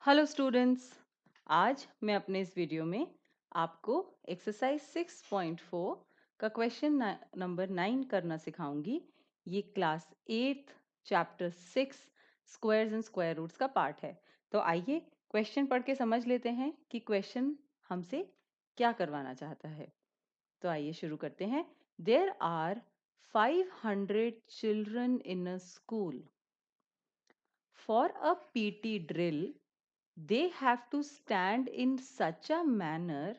Hello students. आज मैं अपने इस वीडियो में आपको एक्सरसाइज 6.4 का क्वेश्चन नंबर 9 करना सिखाऊंगी। ये class 8 chapter 6 squares and square roots का पार्ट है। तो आइए क्वेश्चन पढ़ के समझ लेते हैं कि क्वेश्चन हमसे क्या करवाना चाहता है। तो आइए शुरू करते हैं। There are 500 children in a school. For a PT drill they have to stand in such a manner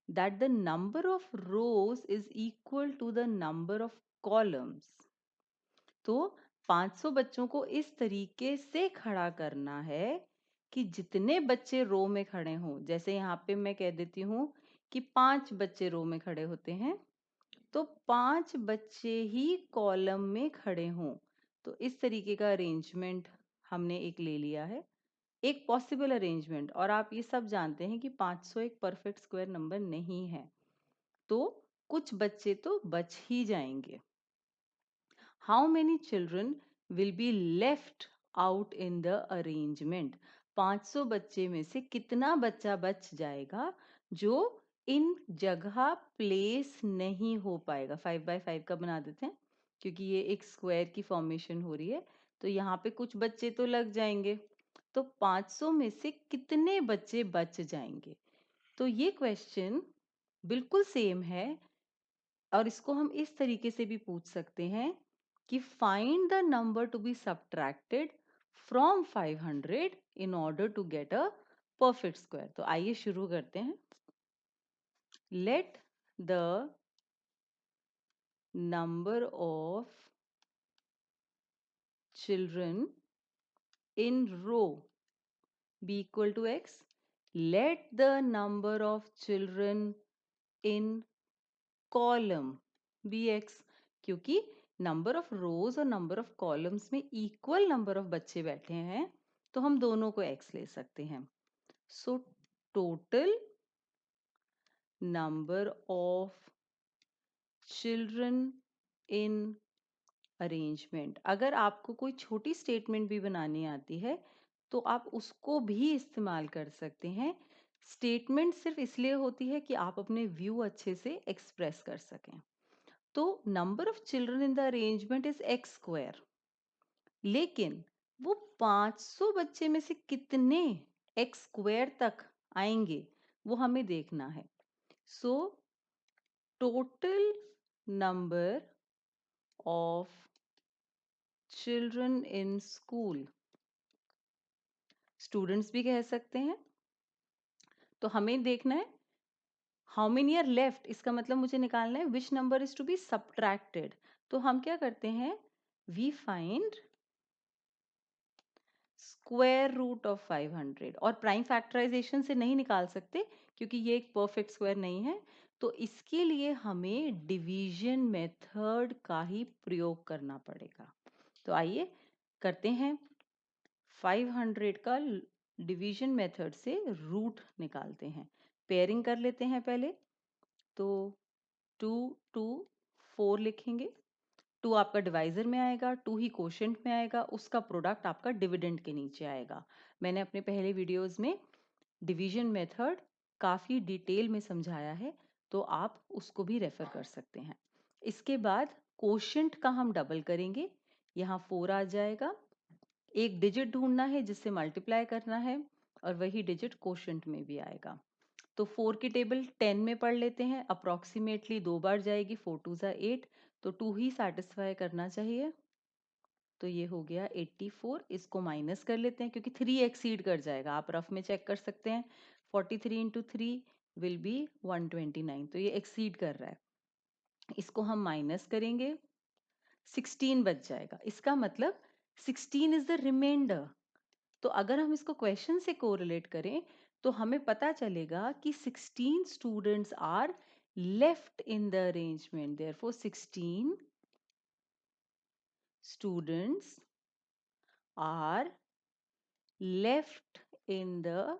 that the number of rows is equal to the number of columns. तो 500 बच्चों को इस तरीके से खड़ा करना है कि जितने बच्चे रो में खड़े हों, जैसे यहाँ पे मैं कह देती हूँ कि 5 बच्चे रो में खड़े होते हैं, तो 5 बच्चे ही कॉलम में खड़े हों। तो इस तरीके का अरेंजमेंट हमने एक ले लिया है, एक पॉसिबल अरेंजमेंट। और आप ये सब जानते हैं कि 500 एक परफेक्ट स्क्वायर नंबर नहीं है, तो कुछ बच्चे तो बच ही जाएंगे। How many children will be left out in the arrangement. 500 बच्चे में से कितना बच्चा बच जाएगा जो इन जगह प्लेस नहीं हो पाएगा। 5x5 का बना देते हैं क्योंकि ये एक स्क्वायर की फॉर्मेशन हो रही है, तो यहाँ पे कुछ बच्चे तो लग जाएंगे। तो 500 में से कितने बच्चे बच जाएंगे। तो ये क्वेश्चन बिल्कुल सेम है, और इसको हम इस तरीके से भी पूछ सकते हैं कि find the number to be subtracted from 500 in order to get a perfect square. तो आइए शुरू करते हैं। Let the number of children in row be equal to x. Let the number of children in column be x. क्योंकि number of रोज और number of columns में equal number of बच्चे बैठे हैं, तो हम दोनों को x ले सकते हैं। So total number of children in arrangement. अगर आपको कोई छोटी स्टेटमेंट भी बनानी आती है तो आप उसको भी इस्तेमाल कर सकते हैं। स्टेटमेंट सिर्फ इसलिए होती है कि आप अपने व्यू अच्छे से एक्सप्रेस कर सकें। तो number of children in the arrangement is x square, लेकिन वो 500 बच्चे में से कितने एक्स स्क्वायर तक आएंगे वो हमें देखना है। So total number of children in school, students भी कह सकते हैं। तो हमें देखना है हाउ मेनी आर लेफ्ट, इसका मतलब मुझे निकालना है which number is to be subtracted. तो हम क्या करते हैं, we find square root of 500। और प्राइम फैक्टराइजेशन से नहीं निकाल सकते क्योंकि ये एक परफेक्ट स्क्वायर नहीं है, तो इसके लिए हमें डिवीजन मेथड का ही प्रयोग करना पड़ेगा। तो आइए करते हैं। 500 का डिवीजन मेथड से रूट निकालते हैं। पेयरिंग कर लेते हैं पहले। तो 2 2 4 लिखेंगे। 2 आपका डिवाइजर में आएगा, 2 ही कोशेंट में आएगा, उसका प्रोडक्ट आपका डिविडेंड के नीचे आएगा। मैंने अपने पहले वीडियोस में डिवीजन मेथड काफ़ी डिटेल में समझाया है, तो आप उसको भी रेफर कर सकते हैं। इसके बाद कोशेंट का हम डबल करेंगे, यहाँ 4 आ जाएगा। एक डिजिट ढूंढना है जिससे मल्टीप्लाई करना है, और वही डिजिट कोशेंट में भी आएगा। तो 4 की टेबल 10 में पढ़ लेते हैं। अप्रोक्सीमेटली 2 बार जाएगी, 4 2 ज़ा 8, तो 2 ही सेटिस्फाई करना चाहिए। तो ये हो गया 84। इसको माइनस कर लेते हैं क्योंकि 3 एक्सीड कर जाएगा, आप रफ में चेक कर सकते हैं। 43 इंटू 3 विल बी 129, तो ये एक्सीड कर रहा है। इसको हम माइनस करेंगे, 16 बच जाएगा। इसका मतलब 16 इज द रिमाइंडर। तो अगर हम इसको क्वेश्चन से कोरिलेट करें तो हमें पता चलेगा कि 16 students are left in the arrangement, therefore 16 students are left in the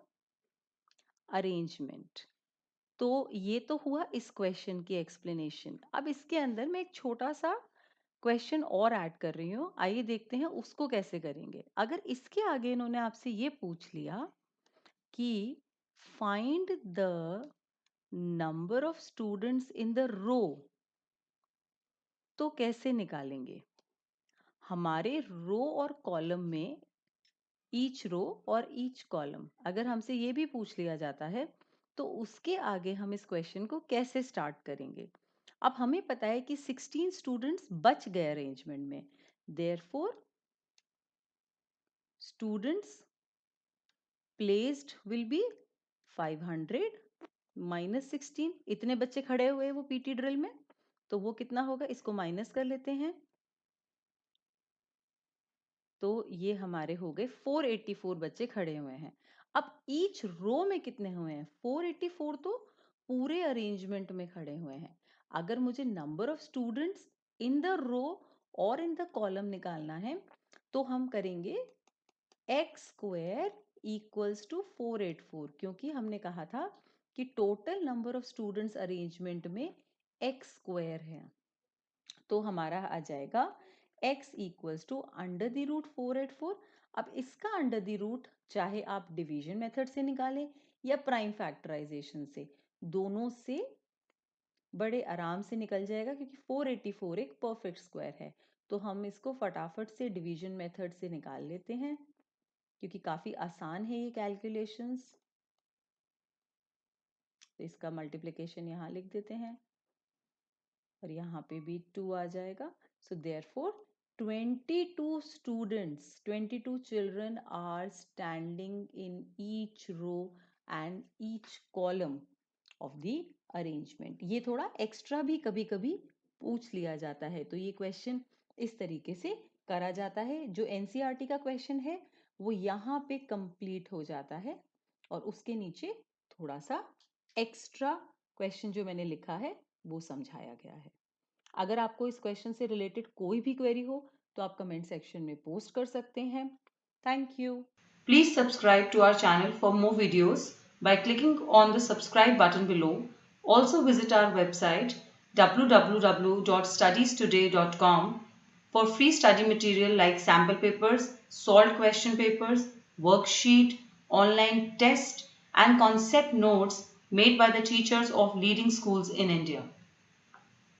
arrangement. तो ये तो हुआ इस क्वेश्चन की एक्सप्लेनेशन। अब इसके अंदर मैं एक छोटा सा क्वेश्चन और ऐड कर रही हूँ, आइए देखते हैं उसको कैसे करेंगे। अगर इसके आगे इन्होंने आपसे ये पूछ लिया कि find the number of students in the row, तो कैसे निकालेंगे? हमारे रो और कॉलम में ईच रो और ईच कॉलम, अगर हमसे ये भी पूछ लिया जाता है तो उसके आगे हम इस क्वेश्चन को कैसे स्टार्ट करेंगे? अब हमें पता है कि 16 स्टूडेंट्स बच गए अरेंजमेंट में, therefore students placed will be 500 minus 16। इतने बच्चे खड़े हुए वो पीटी ड्रिल में, तो वो कितना होगा, इसको माइनस कर लेते हैं। तो ये हमारे हो गए 484 बच्चे खड़े हुए हैं। अब ईच रो में कितने हुए हैं? 484 तो पूरे अरेंजमेंट में खड़े हुए हैं। अगर मुझे number of students in the row और इन द कॉलम निकालना है तो हम करेंगे एक्स स्क्वायर इक्वल्स टू 484, क्योंकि हमने कहा था कि total number of students arrangement में एक्स स्क्वायर है। तो हमारा आ जाएगा x equals to under the root 484। अब इसका अंडर द रूट चाहे आप डिवीजन मेथड से निकालें या प्राइम फैक्टराइजेशन से, दोनों से बड़े आराम से निकल जाएगा, क्योंकि 484 एक परफेक्ट स्क्वायर है। तो हम इसको फटाफट से डिवीजन मेथड से निकाल लेते हैं, क्योंकि काफ़ी आसान है ये कैलकुलेशंस। तो इसका मल्टीप्लिकेशन यहाँ लिख देते हैं और यहाँ पे भी 2 आ जाएगा। So therefore 22 students, 22 children are standing in each row and each column of the arrangement। ये थोड़ा एक्स्ट्रा भी कभी कभी पूछ लिया जाता है, तो ये क्वेश्चन इस तरीके से करा जाता है। जो एनसीईआरटी का क्वेश्चन है वो यहाँ पे कंप्लीट हो जाता है और उसके नीचे थोड़ा सा एक्स्ट्रा क्वेश्चन जो मैंने लिखा है वो समझाया गया है। अगर आपको इस क्वेश्चन से रिलेटेड कोई भी क्वेरी हो तो आप कमेंट सेक्शन में पोस्ट कर सकते हैं। Thank you. Please subscribe to our channel for more videos by clicking on the subscribe button below. Also visit our website www.studiestoday.com for free study material like sample papers, solved question papers, worksheet, online test and concept notes made by the teachers of leading schools in India.